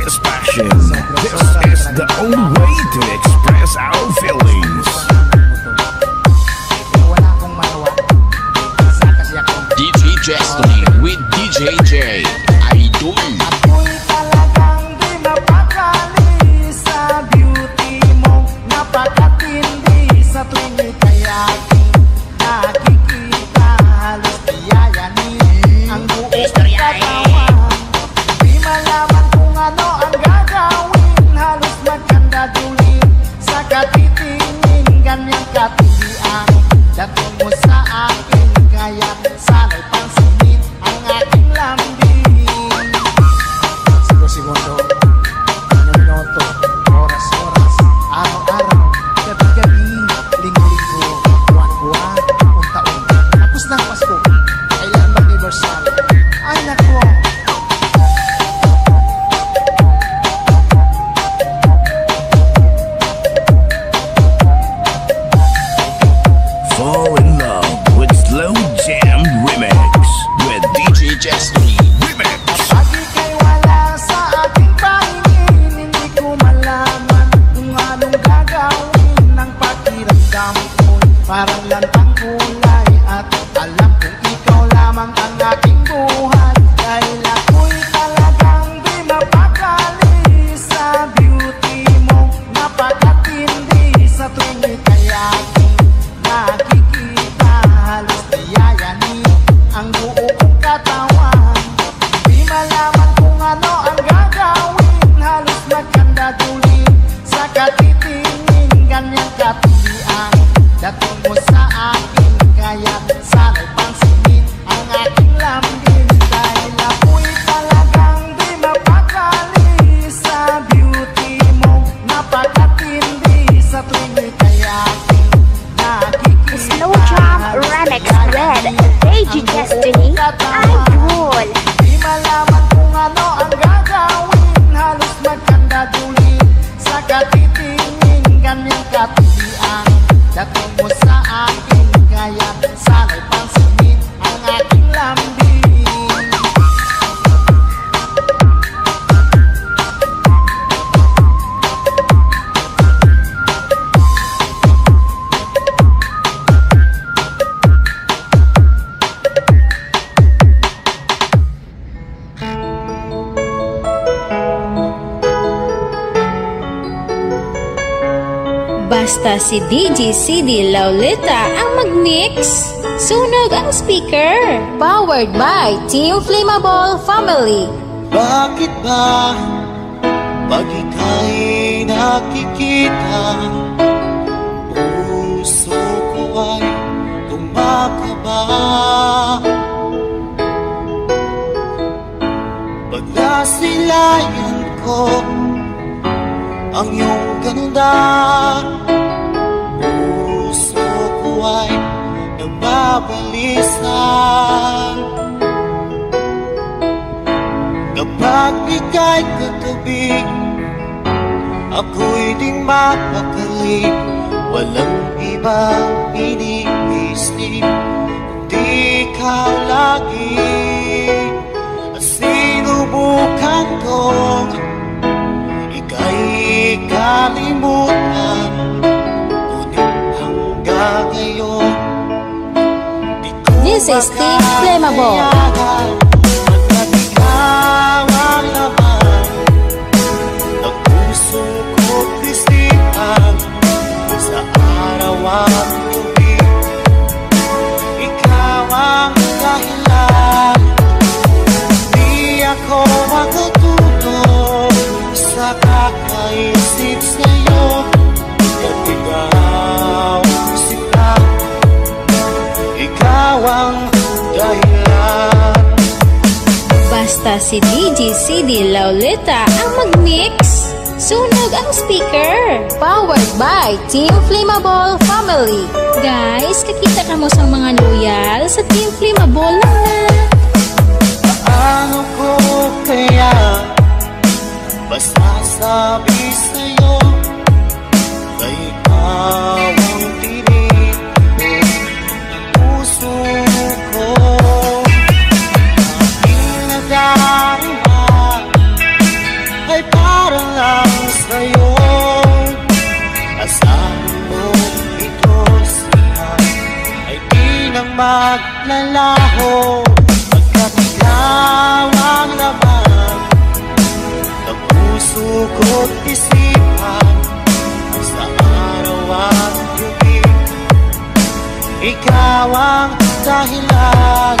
is passion. This is the only way to express our feelings. DJ Destiny with DJ J. Idol. Ako'y talagang di mapakali sa beauty mo. Napakatindi sa tuwing ika'y aking nakikita. Halos diyayanin ang buong katawan. Di malaman kung ano ang gagawin. Halos magkandadulin sa katitingin. Ganyang katindi ang dating mo sa akin. Kaya sana'y pansinin ang aking lambing. Segundo, minuto, oras-oras, araw-araw, gabi-gabi, linggo-linggo, buwan-buwan, taon-taon. Tapos ng Pasko, kailan mag-anniversary? Ay nako! Fall in love with Slow Jam Remix with DJ Destiny Remix. Kapag ika'y wala sa aking pahingin, hindi ko malaman kung anong gagawin ng pakiramdam ko. Parang lantang kulay at alam kong ikaw lamang ang aking buhay. Dahil ako'y talagang di mapakali sa beauty mo. Napakatindi sa tuwing ika'y aking nakikita. Halos diyayanin ang buo kong katawan. Di malaman kung ano ang gagawin. Halos magkandadulin sa katitingin. Ganyang katindi ang dating mo sa akin. Kaya sana'y pansinin ang aking lambing. Dahil ako'y talagang di mapakali sa beauty mo. Napakatindi sa tuwing ika'y aking nakikita. Slow Jam Remix with DJ Destiny Idol. Di malaman kung ano ang gagawin. Halos magkandadulin sa katitingin. Ganyang katindi ang dating mo sa akin. Kaya sana'y pansinin ang aking lambing. Basta si DJ CD Laulita ang mag-mix. Sunog ang speaker. Powered by Team Flammable Family. Bakit ba pag ika'y nakikita, puso ko ay kumakaba? Pag nasilayan ko ang iyong ganda, puso ko ay nababalisan. Kapag ika'y katabi, ako'y di mapakali. Walang ibang iniisip, kundi ikaw lagi. At sinubukan kong ika'y kalimutan, ngunit hanggang ngayon di ko This is Team Flammable. Pagkat ikaw ang laman ng puso ko't isipan, sa araw at gabi ikaw ang dahilan. Di ako makatulog sa kakaisip sa'yo. At ikaw sila, ikaw ang dahilan. Basta si DJ CD Laulita ang mag-mix. Sunog ang speaker. Powered by Team Flammable Family. Guys, kakita ka mo sa mga loyal sa Team Flammable na. Paano ko kaya masasabi sa'yo na ikaw ang tinig ng puso ko? Aking nadarama ay sa'yo. Asahan mo ito siya ay di nang maglalaho, pagkat ikaw ang laman ng puso ko't isipan. Sa araw at gabi, ikaw ang dahilan.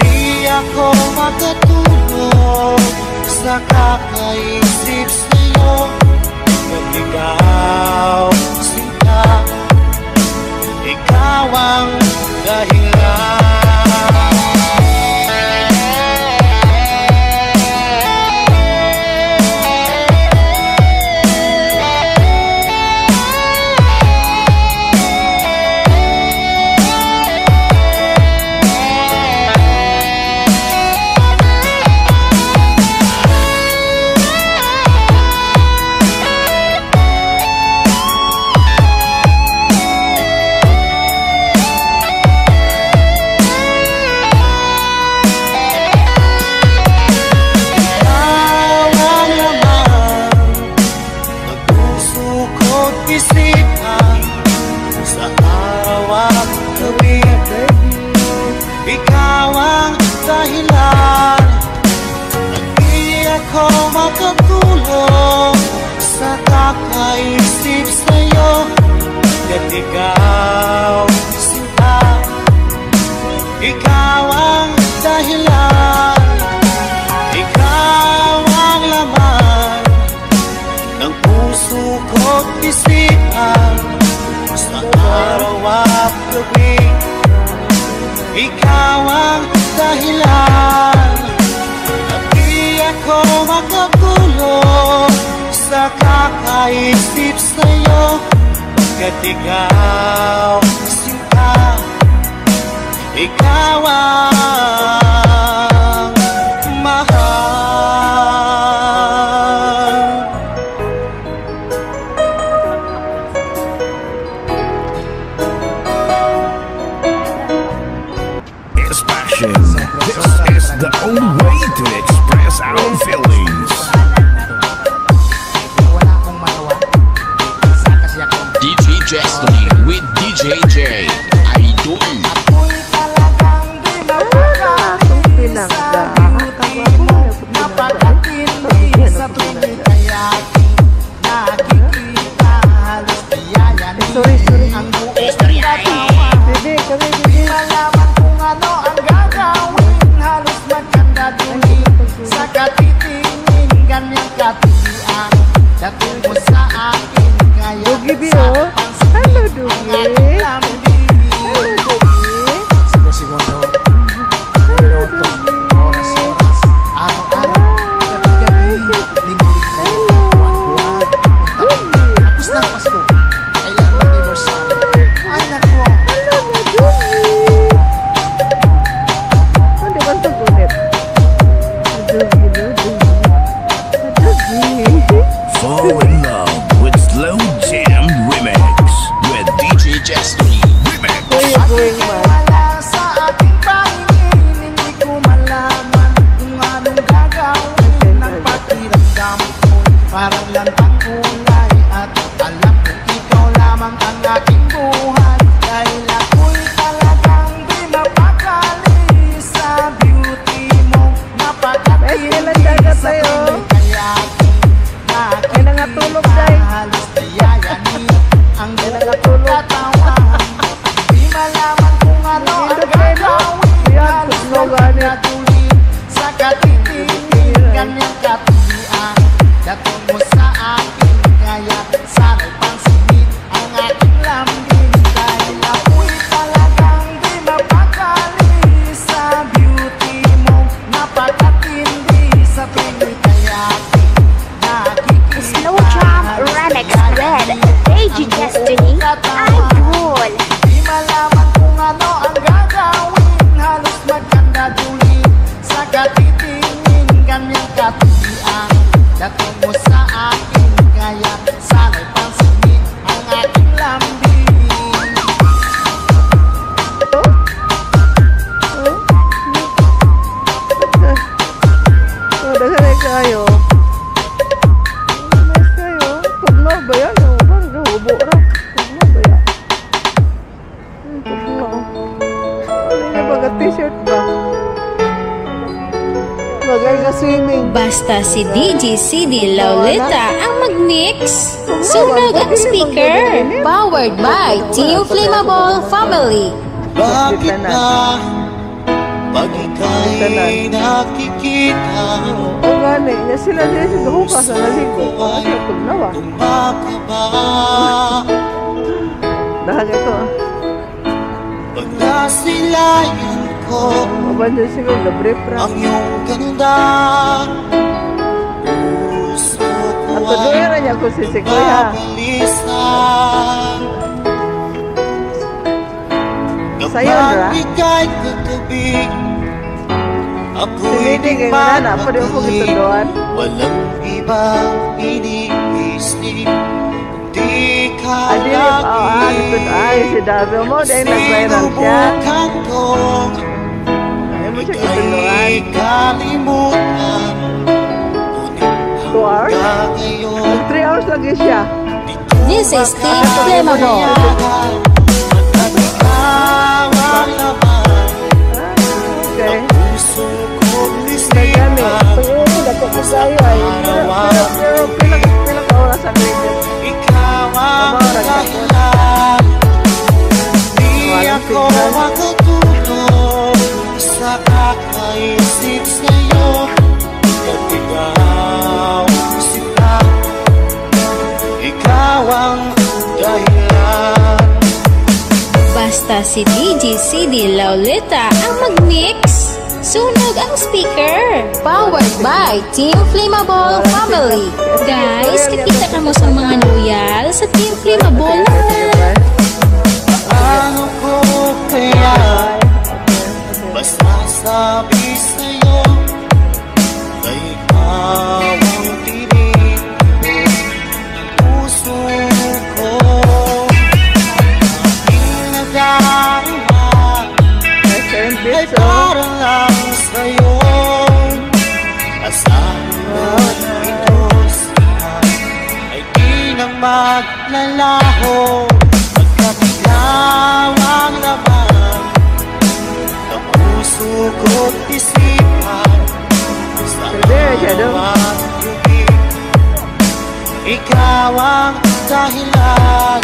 Di ako makatulog sa kakaisip sa'yo, pag ikaw sinta, ikaw ang dahilan. Ikaw ang dahilan, hindi ako makatulog sa kakaisip sa'yo, at ikaw sinta, ikaw ang dahilan. Ikaw ang laman ng puso ko't isipan. Sa araw at gabi, ikaw ang dahilan. At di ako makatulog sa kakaisip sa'yo, pagkat ikaw sinta, ikaw ang mahal. It's passion. This is the only way to express our feelings. Wala akong magawa sa kasiyakan. DJ Destiny with DJ J. Idol. Ako'y talagang di mapakali sa beauty mo, napakatindi sa tuloy, kaya nakikita halos biyayanin ang buong katawan. Di malaman kung ano ang gagawin, halos magkandaduli sa katitingin, ganyang katilian dating mo sa akin, kaya sa pansin ang aking lambing. Segundo, minuto, oras, araw-araw, gabi-gabi, linggo-linggo, buwan-buwan, taon. Tapos na Pasko, kailan mag-anniversary? Ay nako! Fall in love with Slow Jam Remix with DJ Destiny Remix. Wala sa aking pahingin, hindi ko malaman kung anong gagawin ng pakiramdam ko. Parang lantang kulay at alam kong ikaw lamang ang aking buhay. Dahil ako'y talagang di mapakali sa beauty mo, napakatindi sa tuloy, kaya nakikita halos biyayanin ang buong katawan. Di malaman kung ano ang gagawin, halos magkatuloy sa katitingin, ganyang katilian dating mo sa akin, kaya sana'y pansinin ang aking lambing. Dahil ako'y talagang di mapakali sa beauty mo, napakatindi sa tuloy, kaya Slow Jam Remix with DJ Destiny Idol. di malaman kung ano ang gagawin, halos magkandaduli sa katitingin, ganyang katilian dating mo sa akin, kaya sana'y pansinin ang aking lambing. Daghan kayo. Basta si DJ CD Lauleta ang mag-mix. Sunog ang speaker. Powered by Team Flammable Family. Bakit ba pag ika'y nakikita O gani, niya sila din sa duhukas na naligo. Kasi pagnawa. tumakaba Dahil ito. pag nasilayan ko Mabanda siguro na brief ang iyong ganda puso ko At tuloy na niya kung sisikoy ha. babalisan Sa'yo, Dra? kapag ika'y katabi ako'y Sumidi di kayo na na. Pwede mo pong mapatuloy ituduan. walang ibang iniisip di ka Adi, ay, si Davio mo, dahil nag-viral siya. sinubukan kong Ayaw mo siya kituluan. kalimutan 2 hours? ngayon 3 hours lagi siya. This is Team Flammable. at ikaw ang laman Okay. puso ko't Nagami. isipan Pag-uwi, dako ko sa'yo ay. Pero pila ka oras ang radio. ikaw ang Mabaw, dahilan di Walang ako signal. makatulog sa kakaisip sa'yo at ikaw sila ikaw ang dahilan Basta si DJ CD Lauleta ang mag-mix. Sunog ang speaker. Powered by Team Flammable Family. Guys, kakita ka mo sa mga loyal sa Team Flammable na. ano ko kaya basta sabi sa'yo na ikaw ang tinig puso ko aking nadarama ay parang lang sa'yo asahan ito siya ay di na maglalaho pagkat ikaw ang laman ng puso ko't isipan sa Pwede, siya daw. bawat lubig ikaw ang dahilan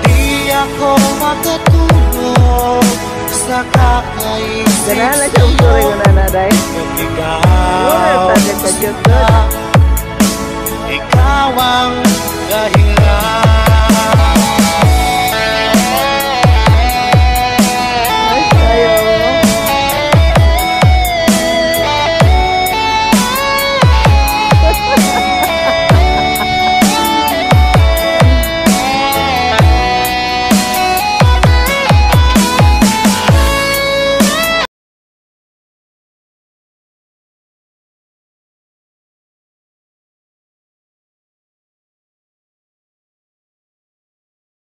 di ako makatulog sa kakaisip Ganahan na siya usuri ko na naday. at ikaw Target sa Diyos doon. ikaw ang dahilan